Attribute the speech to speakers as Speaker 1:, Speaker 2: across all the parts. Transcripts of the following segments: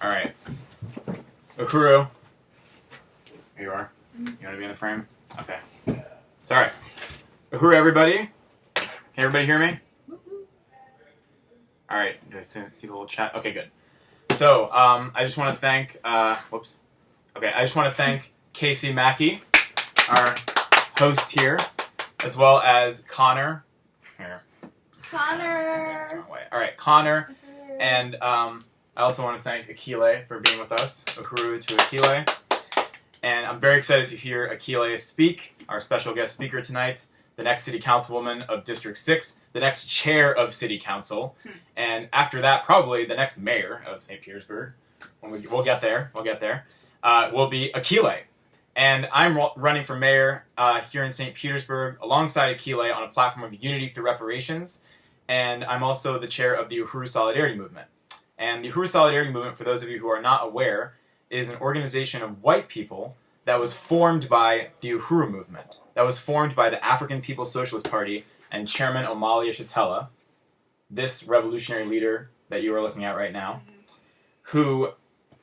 Speaker 1: All right. Uhuru. Here you are. You want to be in the frame? Okay. It's all right. Uhuru, everybody. Can everybody hear me? All right. Do I see the little chat? Okay, good. So, I just want to thank, whoops. Okay, I just want to thank Casey Mackey, our host here, as well as Connor. Here.
Speaker 2: Connor.
Speaker 1: That's the wrong way. All right, Connor. And I also want to thank Akile for being with us. Uhuru to Akile. And I'm very excited to hear Akile speak, our special guest speaker tonight, the next city councilwoman of District 6, the next chair of city council, and after that, probably the next mayor of St. Petersburg. We'll get there. Will be Akile. And I'm running for mayor here in St. Petersburg alongside Akile on a platform of unity through reparations. And I'm also the chair of the Uhuru Solidarity Movement. And the Uhuru Solidarity Movement, for those of you who are not aware, is an organization of white people that was formed by the Uhuru movement, that was formed by the African People's Socialist Party and Chairman Omali Yeshitela, this revolutionary leader that you are looking at right now, who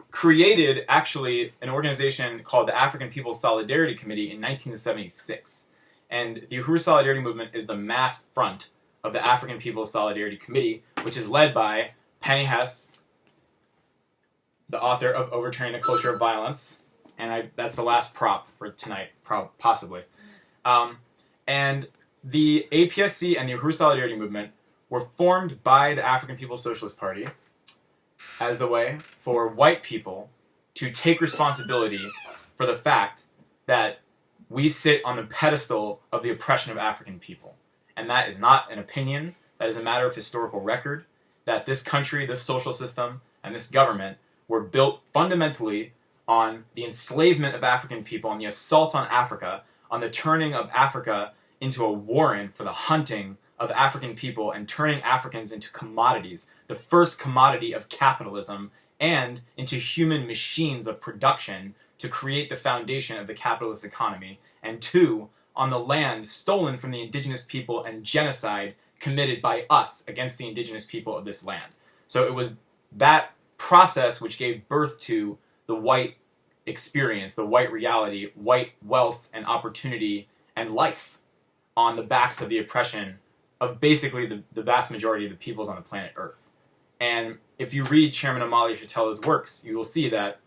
Speaker 1: created actually an organization called the African People's Solidarity Committee in 1976. And the Uhuru Solidarity Movement is the mass front of the African People's Solidarity Committee, which is led by Penny Hess, the author of Overturning the Culture of Violence, and that's the last prop for tonight, possibly. And the APSC and the Uhuru Solidarity Movement were formed by the African People's Socialist Party as the way for white people to take responsibility for the fact that we sit on the pedestal of the oppression of African people. And that is not an opinion, that is a matter of historical record, that this country, this social system, and this government were built fundamentally on the enslavement of African people, on the assault on Africa, on the turning of Africa into a warren for the hunting of African people and turning Africans into commodities, the first commodity of capitalism, and into human machines of production to create the foundation of the capitalist economy, and two, on the land stolen from the indigenous people and genocide committed by us against the indigenous people of this land. So it was that process which gave birth to the white experience, the white reality, white wealth and opportunity and life on the backs of the oppression of basically the vast majority of the peoples on the planet Earth. And if you read Chairman Omali Yeshitela's works, you will see that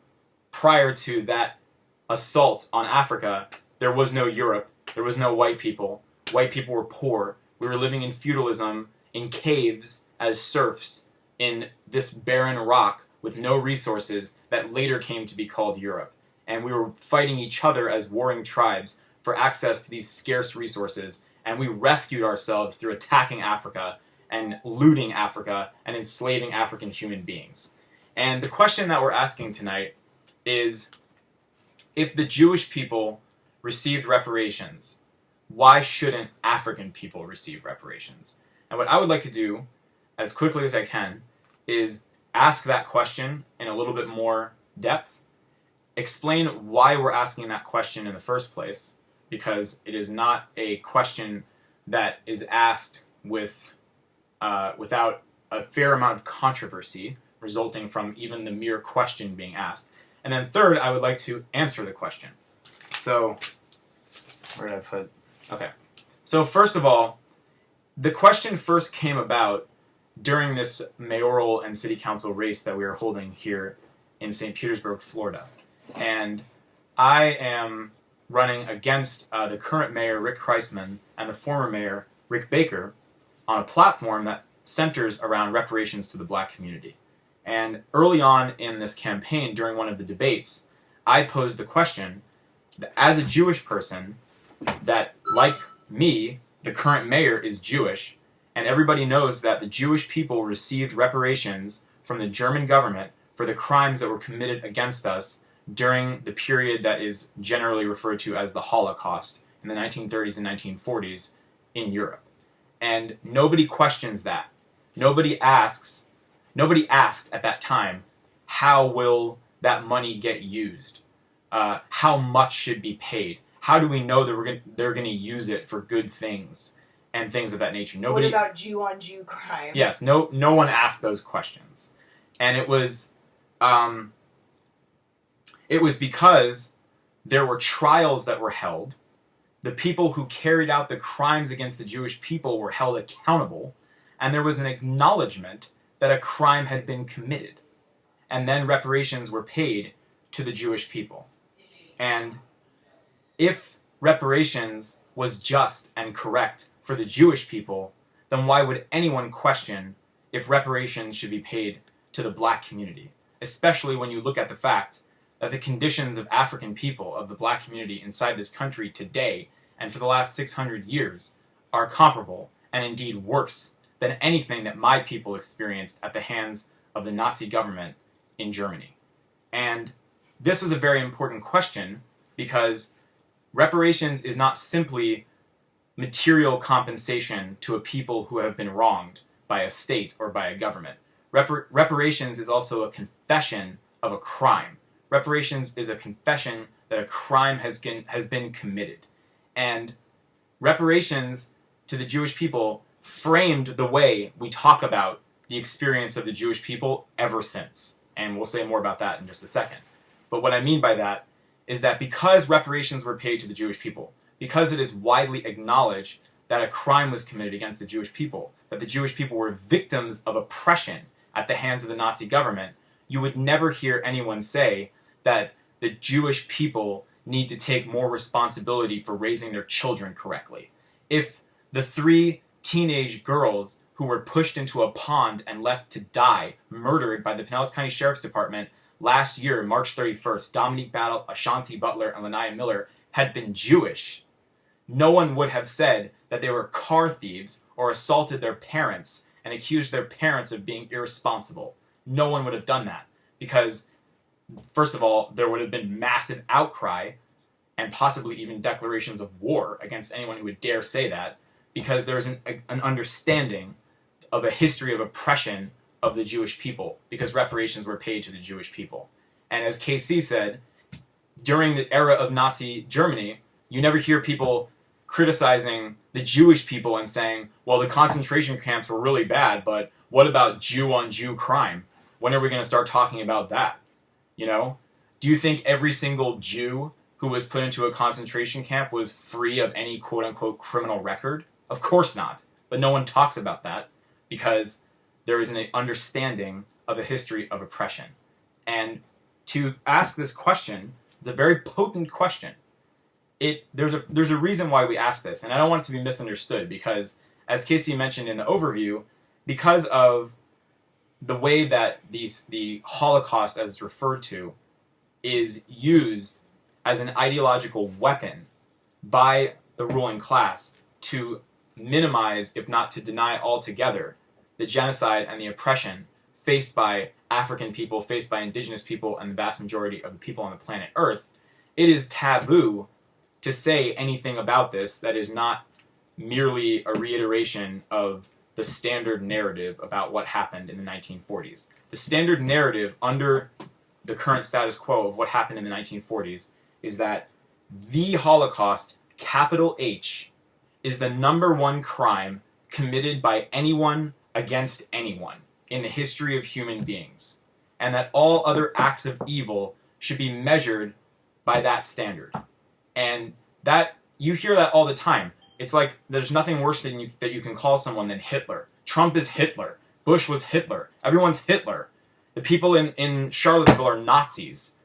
Speaker 1: prior to that assault on Africa, there was no Europe, there was no white people. White people were poor. We were living in feudalism, in caves, as serfs, in this barren rock with no resources that later came to be called Europe. And we were fighting each other as warring tribes for access to these scarce resources, and we rescued ourselves through attacking Africa and looting Africa and enslaving African human beings. And the question that we're asking tonight is, if the Jewish people received reparations, why shouldn't African people receive reparations? And what I would like to do, as quickly as I can, is ask that question in a little bit more depth, explain why we're asking that question in the first place, because it is not a question that is asked without a fair amount of controversy resulting from even the mere question being asked. And then third, I would like to answer the question. So, where did I put? Okay. So first of all, the question first came about during this mayoral and city council race that we are holding here in St. Petersburg, Florida. And I am running against the current mayor, Rick Kreisman, and the former mayor, Rick Baker, on a platform that centers around reparations to the black community. And early on in this campaign, during one of the debates, I posed the question that as a Jewish person, that, like me, the current mayor is Jewish, and everybody knows that the Jewish people received reparations from the German government for the crimes that were committed against us during the period that is generally referred to as the Holocaust in the 1930s and 1940s in Europe. And nobody questions that. Nobody asked at that time, how will that money get used? How much should be paid? How do we know that they're going to use it for good things and things of that nature? Nobody.
Speaker 2: What about Jew-on-Jew crime?
Speaker 1: Yes, no one asked those questions. And it was it was because there were trials that were held. The people who carried out the crimes against the Jewish people were held accountable, and there was an acknowledgement that a crime had been committed. And then reparations were paid to the Jewish people. And if reparations was just and correct for the Jewish people, then why would anyone question if reparations should be paid to the black community? Especially when you look at the fact that the conditions of African people, of the black community inside this country today and for the last 600 years are comparable and indeed worse than anything that my people experienced at the hands of the Nazi government in Germany. And this is a very important question because reparations is not simply material compensation to a people who have been wronged by a state or by a government. Reparations is also a confession of a crime. Reparations is a confession that a crime has been committed. And reparations to the Jewish people framed the way we talk about the experience of the Jewish people ever since. And we'll say more about that in just a second. But what I mean by that is that because reparations were paid to the Jewish people, because it is widely acknowledged that a crime was committed against the Jewish people, that the Jewish people were victims of oppression at the hands of the Nazi government, you would never hear anyone say that the Jewish people need to take more responsibility for raising their children correctly. If the 3 teenage girls who were pushed into a pond and left to die, murdered by the Pinellas County Sheriff's Department last year, March 31st, Dominique Battle, Ashanti Butler, and Lanaya Miller, had been Jewish, no one would have said that they were car thieves or assaulted their parents and accused their parents of being irresponsible. No one would have done that because, first of all, there would have been massive outcry and possibly even declarations of war against anyone who would dare say that, because there is an understanding of a history of oppression of the Jewish people, because reparations were paid to the Jewish people. And as KC said, during the era of Nazi Germany, you never hear people criticizing the Jewish people and saying, well, the concentration camps were really bad, but what about Jew-on-Jew crime? When are we going to start talking about that? You know? Do you think every single Jew who was put into a concentration camp was free of any quote-unquote criminal record? Of course not. But no one talks about that because there is an understanding of a history of oppression. And to ask this question, it's a very potent question. There's a reason why we ask this, and I don't want it to be misunderstood because, as Casey mentioned in the overview, because of the way that the Holocaust, as it's referred to, is used as an ideological weapon by the ruling class to minimize, if not to deny altogether, the genocide and the oppression faced by African people, faced by indigenous people, and the vast majority of the people on the planet Earth, it is taboo to say anything about this that is not merely a reiteration of the standard narrative about what happened in the 1940s. The standard narrative under the current status quo of what happened in the 1940s is that the Holocaust, capital H, is the #1 crime committed by anyone against anyone in the history of human beings, and that all other acts of evil should be measured by that standard. And that, you hear that all the time. It's like there's nothing worse than that you can call someone than Hitler. Trump is Hitler. Bush was Hitler. Everyone's Hitler. The people in Charlottesville are Nazis.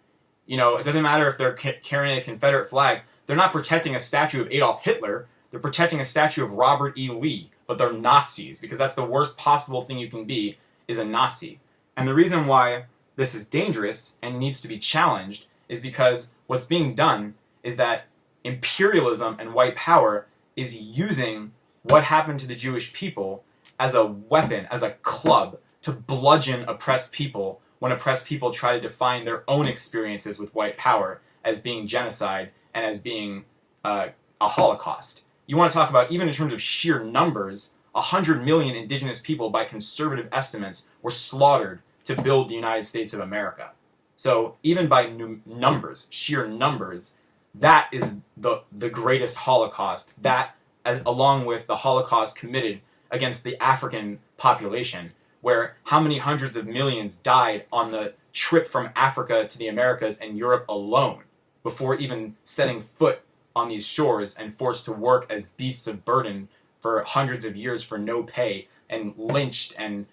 Speaker 1: You know, it doesn't matter if they're carrying a Confederate flag. They're not protecting a statue of Adolf Hitler. They're protecting a statue of Robert E. Lee. But they're Nazis, because that's the worst possible thing you can be, is a Nazi. And the reason why this is dangerous and needs to be challenged is because what's being done is that imperialism and white power is using what happened to the Jewish people as a weapon, as a club, to bludgeon oppressed people when oppressed people try to define their own experiences with white power as being genocide and as being a Holocaust. You want to talk about, even in terms of sheer numbers, 100 million indigenous people, by conservative estimates, were slaughtered to build the United States of America. So even by numbers, sheer numbers, that is the greatest Holocaust. That, along with the Holocaust committed against the African population, where how many hundreds of millions died on the trip from Africa to the Americas and Europe alone before even setting foot on these shores and forced to work as beasts of burden for hundreds of years for no pay and lynched and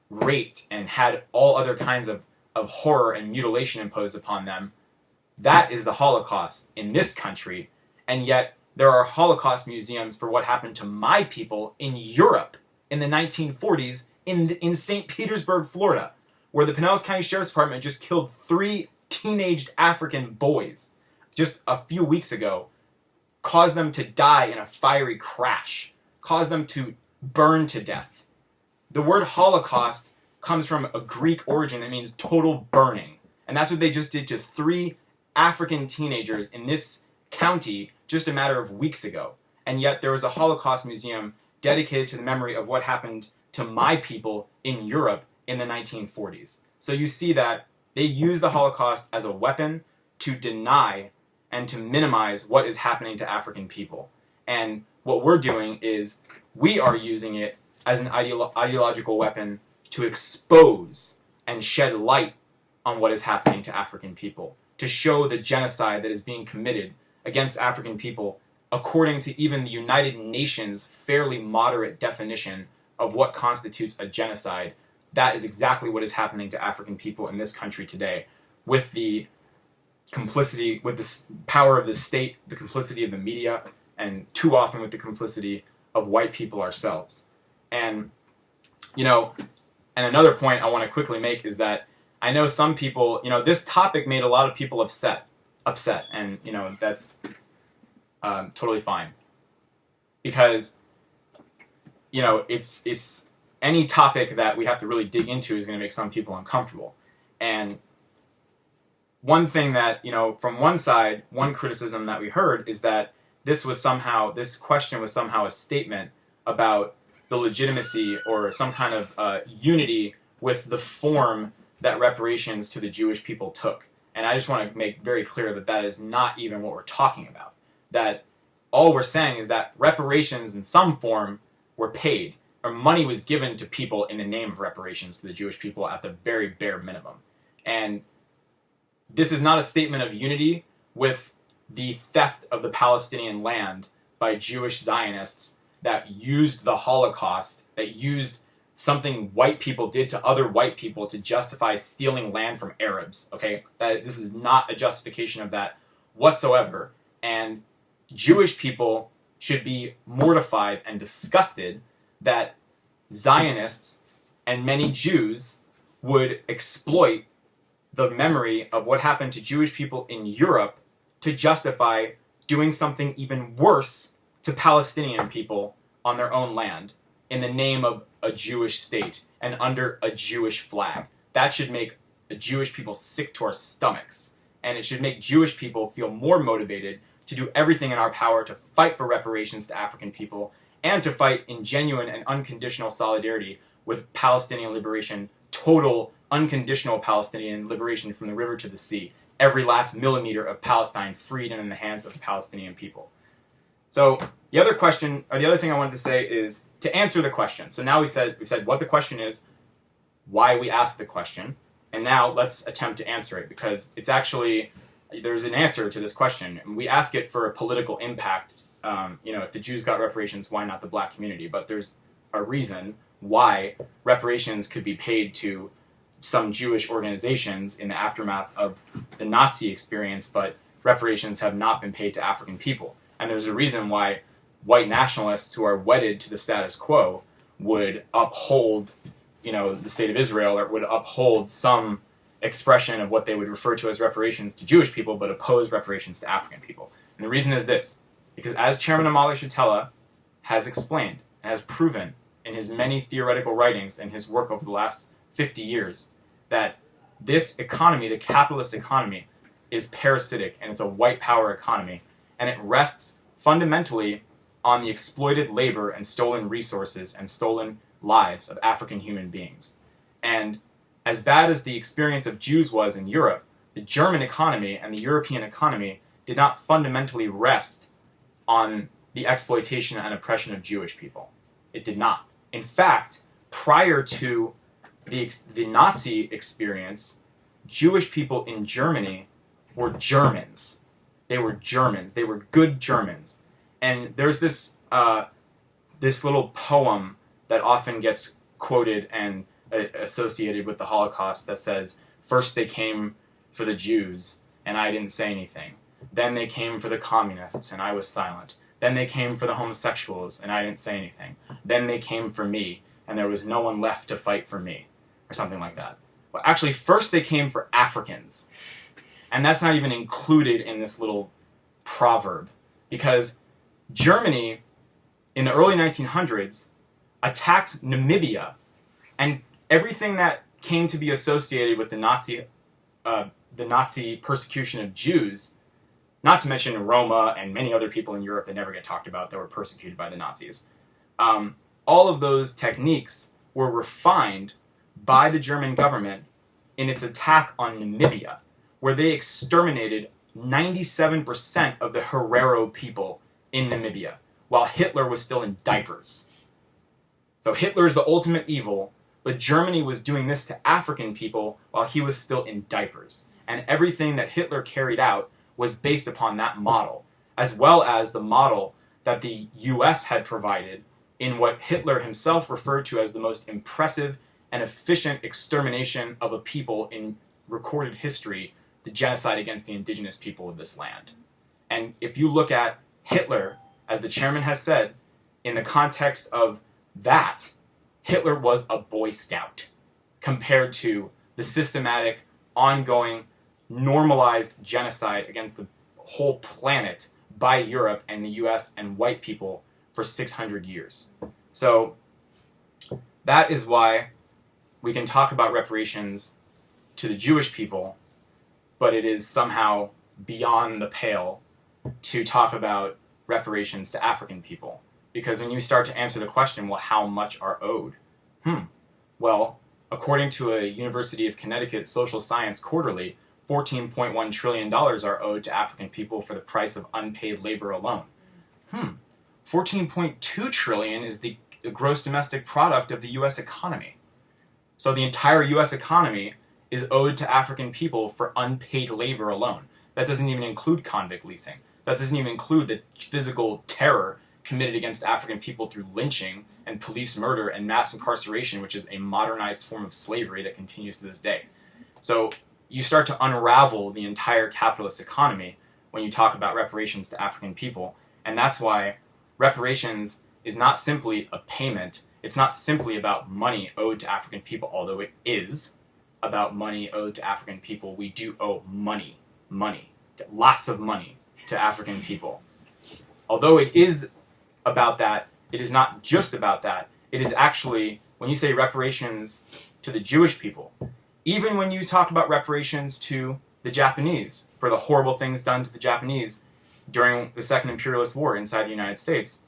Speaker 1: raped and had all other kinds of horror and mutilation imposed upon them. That is the Holocaust in this country, and yet there are Holocaust museums for what happened to my people in Europe in the 1940s in St. Petersburg, Florida, where the Pinellas County Sheriff's Department just killed 3 teenaged African boys just a few weeks ago, caused them to die in a fiery crash, caused them to burn to death. The word Holocaust comes from a Greek origin that means total burning, and that's what they just did to 3 African teenagers in this county just a matter of weeks ago. And yet there was a Holocaust museum dedicated to the memory of what happened to my people in Europe in the 1940s. So you see that they use the Holocaust as a weapon to deny and to minimize what is happening to African people. And what we're doing is we are using it as an ideological weapon to expose and shed light on what is happening to African people, to show the genocide that is being committed against African people according to even the United Nations' fairly moderate definition of what constitutes a genocide. That is exactly what is happening to African people in this country today, with the complicity, with the power of the state, the complicity of the media, and too often with the complicity of white people ourselves. And, you know, and another point I want to quickly make is that I know some people, you know, this topic made a lot of people upset, and, you know, that's totally fine. Because, you know, it's any topic that we have to really dig into is going to make some people uncomfortable. And one thing that, you know, from one side, one criticism that we heard is that this question was somehow a statement about the legitimacy or some kind of unity with the form that reparations to the Jewish people took. And I just want to make very clear that that is not even what we're talking about. That all we're saying is that reparations in some form were paid, or money was given to people in the name of reparations to the Jewish people at the very bare minimum. And this is not a statement of unity with the theft of the Palestinian land by Jewish Zionists that used the Holocaust, that used something white people did to other white people to justify stealing land from Arabs, okay? This is not a justification of that whatsoever. And Jewish people should be mortified and disgusted that Zionists and many Jews would exploit the memory of what happened to Jewish people in Europe to justify doing something even worse to Palestinian people on their own land in the name of a Jewish state and under a Jewish flag. That should make Jewish people sick to our stomachs. And it should make Jewish people feel more motivated to do everything in our power to fight for reparations to African people and to fight in genuine and unconditional solidarity with Palestinian liberation, total unconditional Palestinian liberation from the river to the sea, every last millimeter of Palestine freed and in the hands of the Palestinian people. So the other question, or the other thing I wanted to say is to answer the question. So now we said what the question is, why we asked the question, and now let's attempt to answer it, because it's actually, there's an answer to this question, and we ask it for a political impact. You know, if the Jews got reparations, why not the black community? But there's a reason why reparations could be paid to some Jewish organizations in the aftermath of the Nazi experience, but reparations have not been paid to African people. And there's a reason why white nationalists who are wedded to the status quo would uphold, you know, the state of Israel, or would uphold some expression of what they would refer to as reparations to Jewish people, but oppose reparations to African people. And the reason is this, because as Chairman Amali Shatella has explained and has proven in his many theoretical writings and his work over the last 50 years, that this economy, the capitalist economy, is parasitic and it's a white power economy, and it rests fundamentally on the exploited labor and stolen resources and stolen lives of African human beings. And as bad as the experience of Jews was in Europe, the German economy and the European economy did not fundamentally rest on the exploitation and oppression of Jewish people. It did not. In fact, prior to the Nazi experience, Jewish people in Germany were Germans. They were Germans. They were good Germans. And there's this little poem that often gets quoted and associated with the Holocaust that says, first they came for the Jews, and I didn't say anything. Then they came for the communists, and I was silent. Then they came for the homosexuals, and I didn't say anything. Then they came for me, and there was no one left to fight for me, or something like that. Well, actually, first they came for Africans. And that's not even included in this little proverb, because Germany, in the early 1900s, attacked Namibia, and everything that came to be associated with the Nazi persecution of Jews, not to mention Roma and many other people in Europe that never get talked about that were persecuted by the Nazis. All of those techniques were refined by the German government in its attack on Namibia, where they exterminated 97% of the Herero people in Namibia, while Hitler was still in diapers. So Hitler is the ultimate evil, but Germany was doing this to African people while he was still in diapers. And everything that Hitler carried out was based upon that model, as well as the model that the US had provided in what Hitler himself referred to as the most impressive and efficient extermination of a people in recorded history, the genocide against the indigenous people of this land. And if you look at Hitler, as the chairman has said, in the context of that, Hitler was a Boy Scout compared to the systematic, ongoing, normalized genocide against the whole planet by Europe and the US and white people for 600 years. So that is why we can talk about reparations to the Jewish people, but it is somehow beyond the pale to talk about reparations to African people. Because when you start to answer the question, well, how much are owed? Well, according to a University of Connecticut Social Science Quarterly, $14.1 trillion are owed to African people for the price of unpaid labor alone. 14.2 trillion is the gross domestic product of the U.S. economy. So the entire U.S. economy is owed to African people for unpaid labor alone. That doesn't even include convict leasing. That doesn't even include the physical terror committed against African people through lynching and police murder and mass incarceration, which is a modernized form of slavery that continues to this day. So you start to unravel the entire capitalist economy when you talk about reparations to African people, and that's why reparations is not simply a payment. It's not simply about money owed to African people, although it is about money owed to African people. We do owe money, lots of money to African people. Although it is about that, it is not just about that. It is actually, when you say reparations to the Jewish people, even when you talk about reparations to the Japanese for the horrible things done to the Japanese during the Second Imperialist War inside the United States,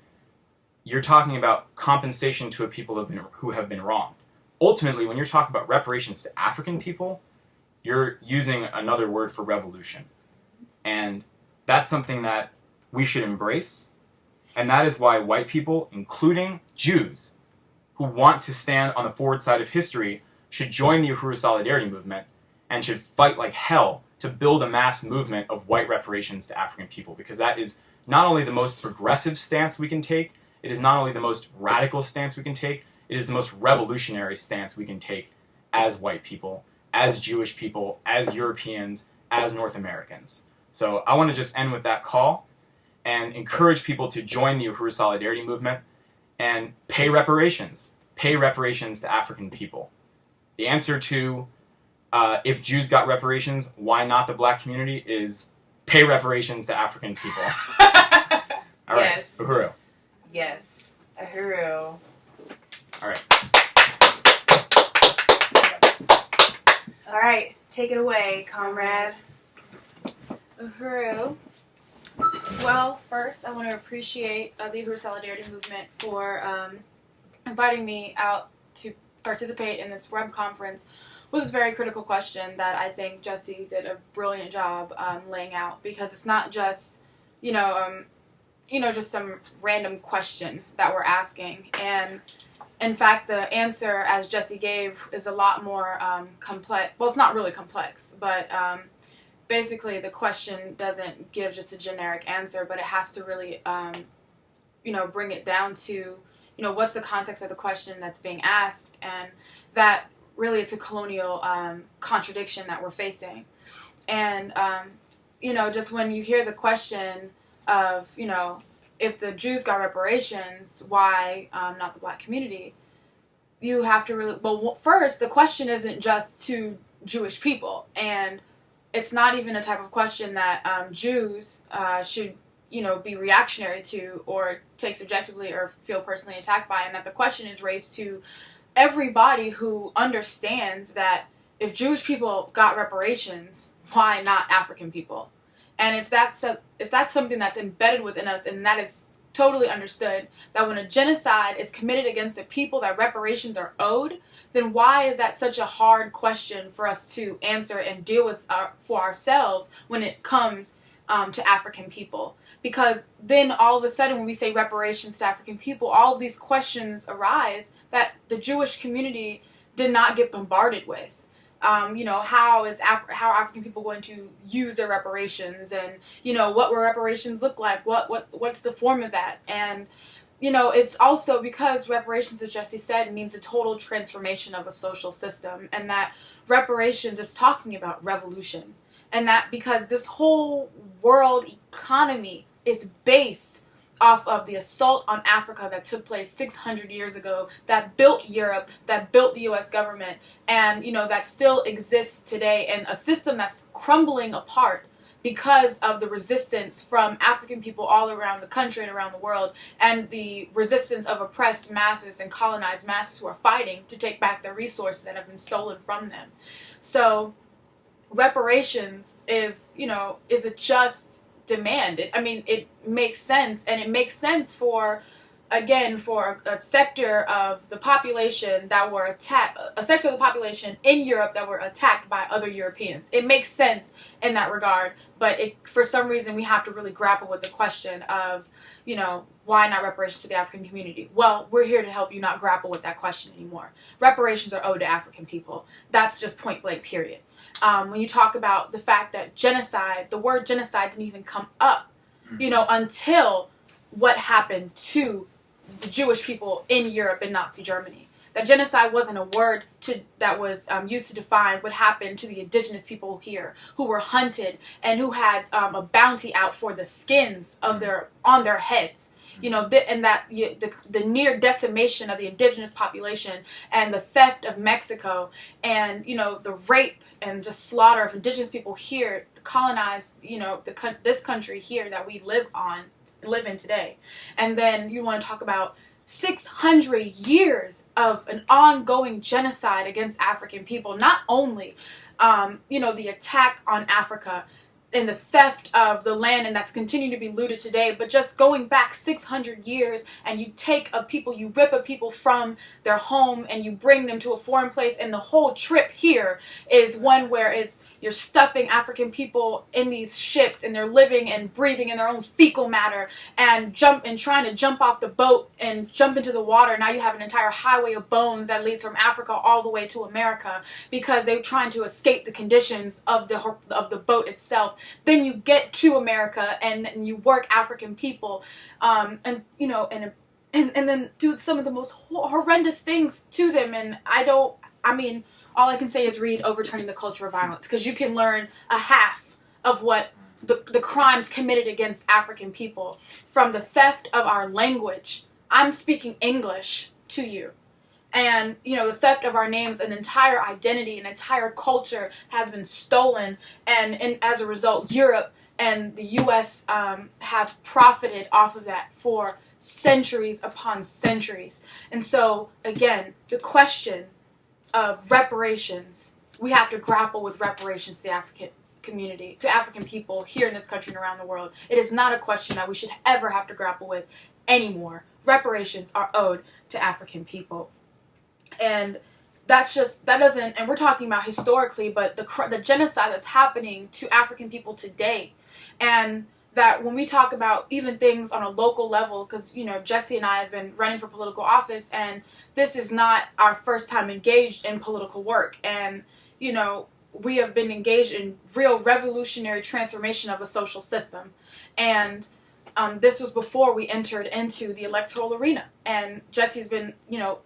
Speaker 1: you're talking about compensation to a people who have been wronged. Ultimately, when you're talking about reparations to African people, you're using another word for revolution. And that's something that we should embrace. And that is why white people, including Jews, who want to stand on the forward side of history, should join the Uhuru Solidarity Movement and should fight like hell to build a mass movement of white reparations to African people. Because that is not only the most progressive stance we can take, it is not only the most radical stance we can take, it is the most revolutionary stance we can take as white people, as Jewish people, as Europeans, as North Americans. So I want to just end with that call and encourage people to join the Uhuru Solidarity Movement and pay reparations. Pay reparations to African people. The answer to if Jews got reparations, why not the black community, is pay reparations to African people. All right,
Speaker 3: Yes.
Speaker 1: Uhuru.
Speaker 3: Yes. Uhuru.
Speaker 1: All right.
Speaker 3: All right. Take it away, comrade.
Speaker 2: Uhuru. Well, first, I want to appreciate the Uhuru Solidarity Movement for inviting me out to participate in this web conference with this very critical question that I think Jesse did a brilliant job laying out, because it's not just, just some random question that we're asking. And in fact, the answer, as Jesse gave, is a lot more complex. Well, it's not really complex, but basically the question doesn't give just a generic answer, but it has to really, bring it down to, what's the context of the question that's being asked, and that really it's a colonial contradiction that we're facing. And, just when you hear the question of, if the Jews got reparations, why not the black community? You have to really, well, first, the question isn't just to Jewish people, and it's not even a type of question that Jews should, be reactionary to or take subjectively or feel personally attacked by, and that the question is raised to everybody who understands that if Jewish people got reparations, why not African people? And if that's something that's embedded within us, and that is totally understood, that when a genocide is committed against the people that reparations are owed, then why is that such a hard question for us to answer and deal with for ourselves when it comes to African people? Because then all of a sudden when we say reparations to African people, all of these questions arise that the Jewish community did not get bombarded with. How are African people going to use their reparations, and what will reparations look like? What's the form of that? And it's also because reparations, as Jesse said, means a total transformation of a social system, and that reparations is talking about revolution, and that because this whole world economy is based off of the assault on Africa that took place 600 years ago, that built Europe, that built the U.S. government, and, that still exists today, and a system that's crumbling apart because of the resistance from African people all around the country and around the world, and the resistance of oppressed masses and colonized masses who are fighting to take back their resources that have been stolen from them. So reparations is a just demand. It makes sense, and it makes sense for a sector of the population that were attacked, a sector of the population in Europe that were attacked by other Europeans. It makes sense in that regard, but for some reason we have to really grapple with the question of, why not reparations to the African community? Well, we're here to help you not grapple with that question anymore. Reparations are owed to African people. That's just point blank, period. When you talk about the fact that the word genocide didn't even come up, until what happened to the Jewish people in Europe in Nazi Germany. That genocide wasn't a word that was used to define what happened to the indigenous people here, who were hunted and who had a bounty out for the skins on their heads. The near decimation of the indigenous population, and the theft of Mexico, and the rape and just slaughter of indigenous people here, colonized this country here that we live in today. And then you want to talk about 600 years of an ongoing genocide against African people. Not only the attack on Africa and the theft of the land, and that's continuing to be looted today, but just going back 600 years, and you rip a people from their home and you bring them to a foreign place, and the whole trip here is one where you're stuffing African people in these ships, and they're living and breathing in their own fecal matter, and trying to jump off the boat and jump into the water. Now you have an entire highway of bones that leads from Africa all the way to America because they're trying to escape the conditions of the boat itself. Then you get to America and you work African people, and then do some of the most horrendous things to them. And all I can say is read Overturning the Culture of Violence, because you can learn a half of what the crimes committed against African people, from the theft of our language. I'm speaking English to you. And, the theft of our names, an entire identity, an entire culture has been stolen. And as a result, Europe and the U.S. Have profited off of that for centuries upon centuries. And so, again, the question of reparations, we have to grapple with reparations to the African community, to African people here in this country and around the world. It is not a question that we should ever have to grapple with anymore. Reparations are owed to African people. And and we're talking about historically, but the genocide that's happening to African people today. And, that when we talk about even things on a local level, because, Jesse and I have been running for political office, and this is not our first time engaged in political work. And, we have been engaged in real revolutionary transformation of a social system. And this was before we entered into the electoral arena. And Jesse's been,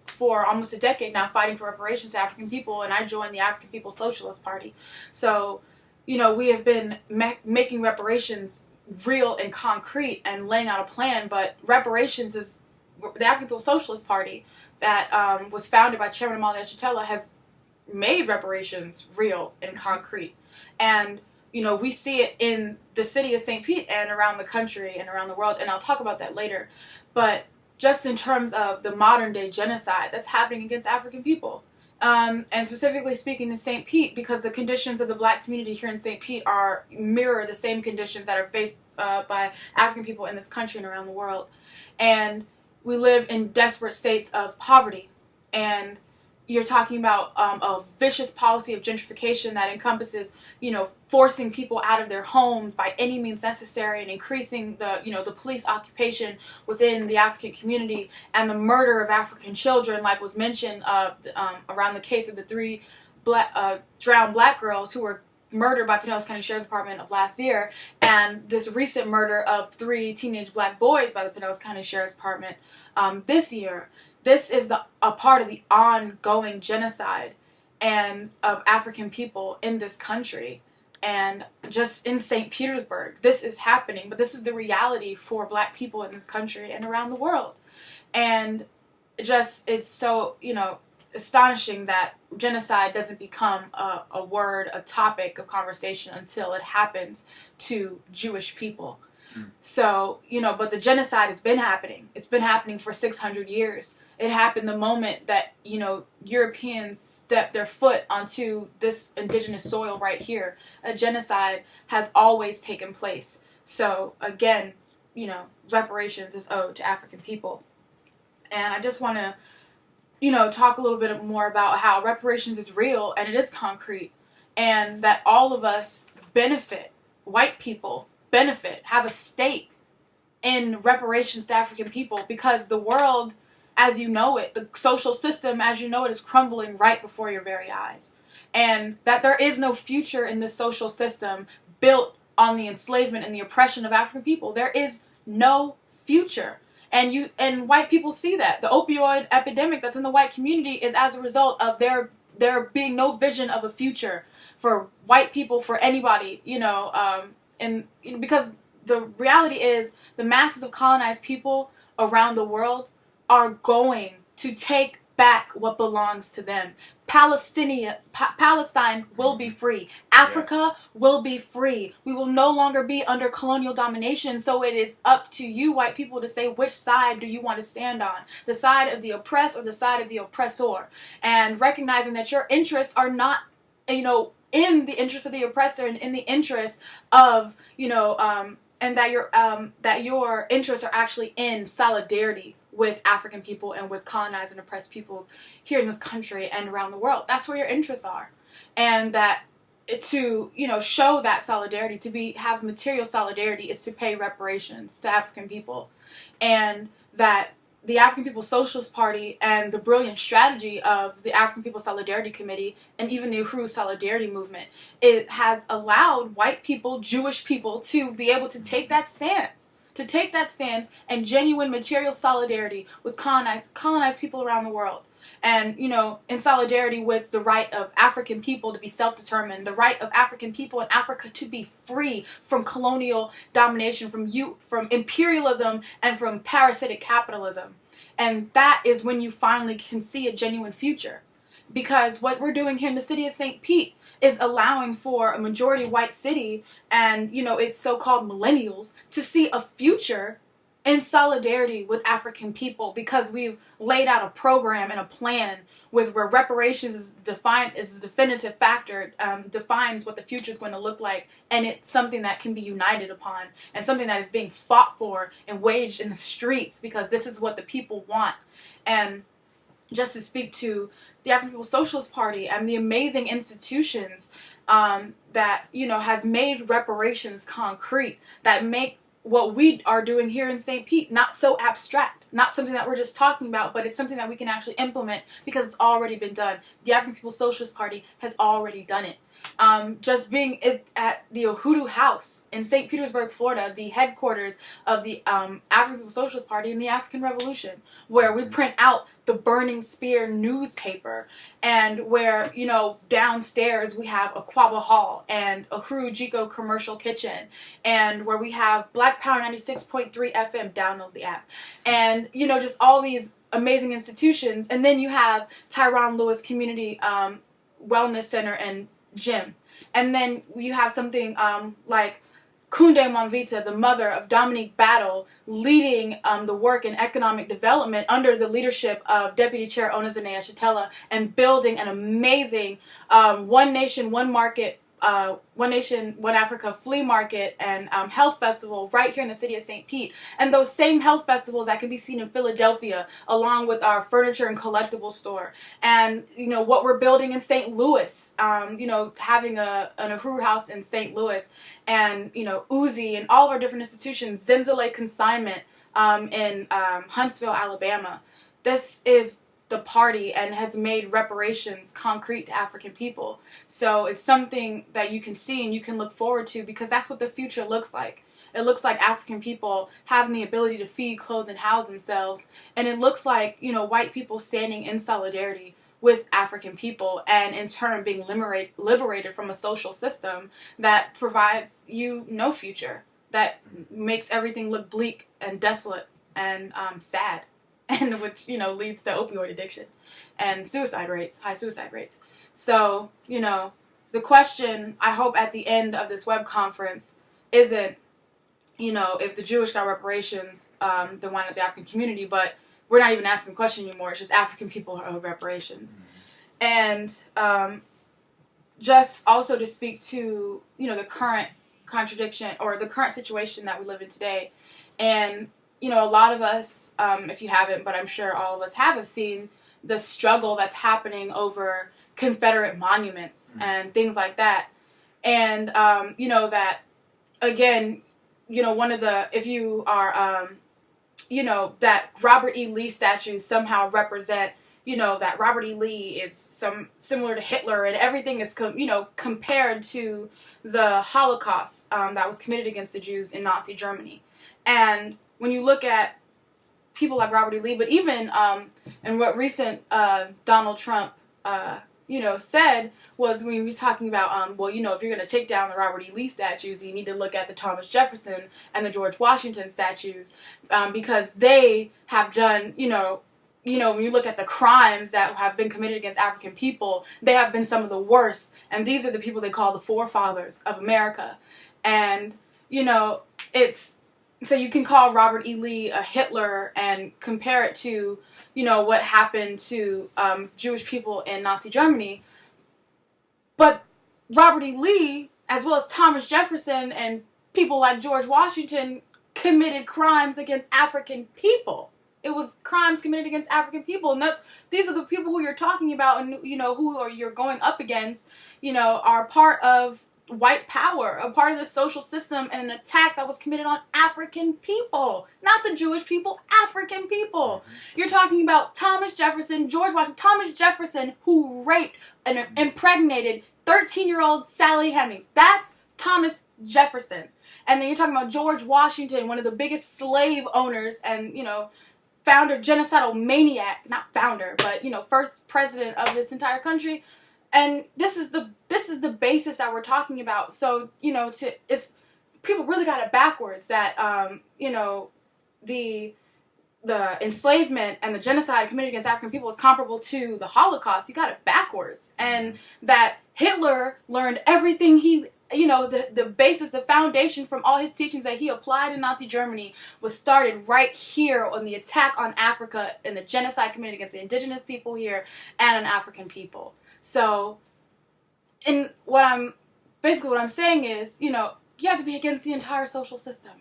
Speaker 2: for almost a decade now fighting for reparations to African people, and I joined the African People's Socialist Party. So, we have been making reparations real and concrete and laying out a plan, but reparations is the African People's Socialist Party that was founded by Chairman Amalda Chatela has made reparations real and concrete. And, we see it in the city of St. Pete and around the country and around the world, and I'll talk about that later. But just in terms of the modern day genocide that's happening against African people, and specifically speaking to St. Pete, because the conditions of the black community here in St. Pete mirror the same conditions that are faced by African people in this country and around the world. And we live in desperate states of poverty, and you're talking about a vicious policy of gentrification that encompasses, forcing people out of their homes by any means necessary, and increasing the police occupation within the African community, and the murder of African children, like was mentioned around the case of the 3 drowned black girls who were murdered by Pinellas County Sheriff's Department of last year, and this recent murder of 3 teenage black boys by the Pinellas County Sheriff's Department this year. This is a part of the ongoing genocide and of African people in this country. And just in St. Petersburg, this is happening, but this is the reality for black people in this country and around the world. And it's so, astonishing that genocide doesn't become a word, a topic of conversation until it happens to Jewish people. So, but the genocide has been happening. It's been happening for 600 years. It happened the moment that, Europeans stepped their foot onto this indigenous soil right here. A genocide has always taken place. So, again, reparations is owed to African people. And I just want to, talk a little bit more about how reparations is real and it is concrete. And that all of us benefit, white people benefit, have a stake in reparations to African people, because the world as you know it, the social system as you know it, is crumbling right before your very eyes. And that there is no future in this social system built on the enslavement and the oppression of African people. There is no future. And white people see that. The opioid epidemic that's in the white community is as a result of there being no vision of a future for white people, for anybody, and because the reality is the masses of colonized people around the world are going to take back what belongs to them. Palestine will be free. Africa will be free. We will no longer be under colonial domination, so it is up to you, white people, to say which side do you want to stand on. The side of the oppressed or the side of the oppressor. And recognizing that your interests are not, in the interest of the oppressor and in the interest of, and that your interests are actually in solidarity with African people and with colonized and oppressed peoples here in this country and around the world. That's where your interests are. And that to, show that solidarity, have material solidarity, is to pay reparations to African people. And that the African People's Socialist Party and the brilliant strategy of the African People's Solidarity Committee and even the Uhuru Solidarity Movement, it has allowed white people, Jewish people, to be able to take that stance. And genuine material solidarity with colonized people around the world. And, in solidarity with the right of African people to be self-determined, the right of African people in Africa to be free from colonial domination, from imperialism, and from parasitic capitalism. And that is when you finally can see a genuine future. Because what we're doing here in the city of St. Pete is allowing for a majority white city and, its so-called millennials to see a future in solidarity with African people, because we've laid out a program and a plan where reparations is defined as a definitive factor, defines what the future is going to look like, and it's something that can be united upon, and something that is being fought for and waged in the streets, because this is what the people want. And just to speak to the African People's Socialist Party and the amazing institutions that, has made reparations concrete, that make what we are doing here in St. Pete not so abstract, not something that we're just talking about, but it's something that we can actually implement because it's already been done. The African People's Socialist Party has already done it. Just being at the Uhuru House in St. Petersburg, Florida, the headquarters of the African People's Socialist Party and the African Revolution, where we print out the Burning Spear newspaper, and where, downstairs we have Aquaba Hall and Uhuru Jiko Commercial Kitchen, and where we have Black Power 96.3 FM, download the app, and, just all these amazing institutions. And then you have Tyrone Lewis Community Wellness Center and gym. And then you have something like Kunde Mwamvita, the mother of Dominique Battle, leading the work in economic development under the leadership of Deputy Chair Onazane Shatella, and building an amazing One Nation, One Market, One Nation, One Africa flea market and health festival right here in the city of St. Pete. And those same health festivals that can be seen in Philadelphia, along with our furniture and collectible store. And, what we're building in St. Louis, having an Uhuru House in St. Louis, and, Uzi and all of our different institutions, Zenzele Consignment in Huntsville, Alabama. This is the party and has made reparations concrete to African people. So it's something that you can see and you can look forward to, because that's what the future looks like. It looks like African people having the ability to feed, clothe, and house themselves. And it looks like, white people standing in solidarity with African people, and in turn being liberated from a social system that provides you no future, that makes everything look bleak and desolate and sad. And which, leads to opioid addiction and suicide rates, high suicide rates. So, the question, I hope, at the end of this web conference isn't, if the Jewish got reparations, then why not the African community? But we're not even asking the question anymore. It's just African people owe reparations. And just also to speak to, the current contradiction, or the current situation that we live in today. And a lot of us, if you haven't, but I'm sure all of us have seen the struggle that's happening over Confederate monuments and things like that. And, that, again, one of the, if you are, that Robert E. Lee statues somehow represent, that Robert E. Lee is similar to Hitler, and everything is, compared to the Holocaust that was committed against the Jews in Nazi Germany. And when you look at people like Robert E. Lee, but even and what recent Donald Trump, said was, when he was talking about, if you're going to take down the Robert E. Lee statues, you need to look at the Thomas Jefferson and the George Washington statues, because they have done, when you look at the crimes that have been committed against African people, they have been some of the worst. And these are the people they call the forefathers of America. And, it's... So you can call Robert E. Lee a Hitler and compare it to, what happened to Jewish people in Nazi Germany. But Robert E. Lee, as well as Thomas Jefferson and people like George Washington, committed crimes against African people. It was crimes committed against African people. And these are the people who you're talking about, and, who you're going up against, are part of white power, a part of the social system, and an attack that was committed on African people. Not the Jewish people, African people. You're talking about Thomas Jefferson, George Washington, Thomas Jefferson, who raped and impregnated 13-year-old Sally Hemings. That's Thomas Jefferson. And then you're talking about George Washington, one of the biggest slave owners and, founder, genocidal maniac, not founder, but, first president of this entire country. And this is the basis that we're talking about. So, it's people really got it backwards that, the enslavement and the genocide committed against African people is comparable to the Holocaust. You got it backwards. And that Hitler learned everything the basis, the foundation from all his teachings that he applied in Nazi Germany was started right here on the attack on Africa and the genocide committed against the indigenous people here and on African people. So, what I'm saying is, you have to be against the entire social system.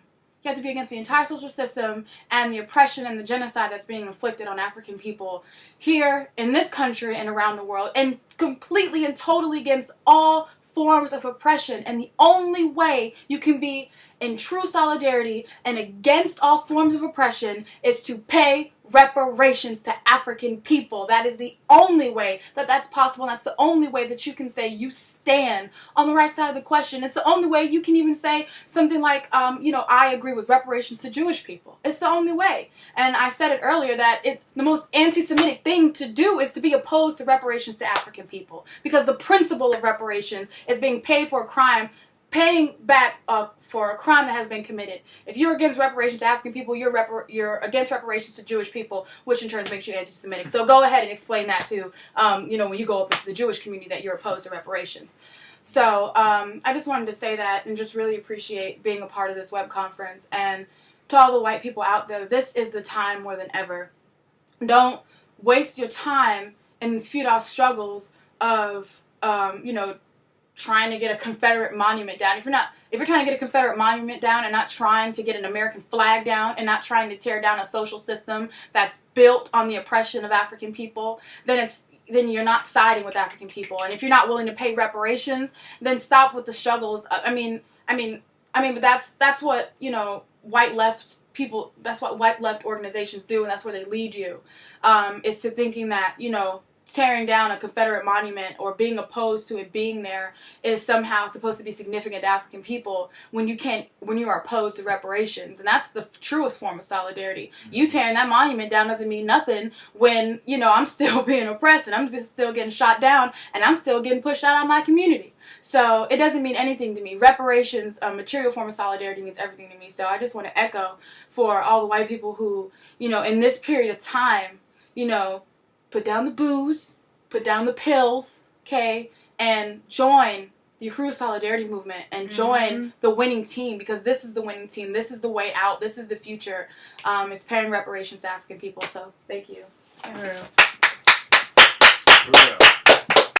Speaker 2: You have to be against the entire social system and the oppression and the genocide that's being inflicted on African people here in this country and around the world, and completely and totally against all forms of oppression. And the only way you can be in true solidarity and against all forms of oppression is to pay reparations to African people. That is the only way that that's possible. And that's the only way that you can say you stand on the right side of the question. It's the only way you can even say something like, I agree with reparations to Jewish people. It's the only way. And I said it earlier that it's the most anti-Semitic thing to do is to be opposed to reparations to African people. Because the principle of reparations is being paid for a crime, paying back for a crime that has been committed. If you're against reparations to African people, you're against reparations to Jewish people, which in turn makes you anti-Semitic. So go ahead and explain that to, when you go up into the Jewish community that you're opposed to reparations. So I just wanted to say that and just really appreciate being a part of this web conference. And to all the white people out there, this is the time more than ever. Don't waste your time in these futile struggles of, trying to get a Confederate monument down. If you're trying to get a Confederate monument down and not trying to get an American flag down and not trying to tear down a social system that's built on the oppression of African people, then you're not siding with African people. And if you're not willing to pay reparations, then stop with the struggles. But that's what, white left people, that's what white left organizations do, and that's where they lead you, is to thinking that, tearing down a Confederate monument or being opposed to it being there is somehow supposed to be significant to African people when you are opposed to reparations. And that's the truest form of solidarity. You tearing that monument down doesn't mean nothing when, I'm still being oppressed and I'm just still getting shot down and I'm still getting pushed out of my community. So it doesn't mean anything to me. Reparations, a material form of solidarity, means everything to me. So I just want to echo for all the white people who, in this period of time, put down the booze, put down the pills, okay, and join the Uhuru Solidarity Movement and join the winning team, because this is the winning team. This is the way out. This is the future. Is paying reparations to African people. So thank you.
Speaker 1: Uhuru.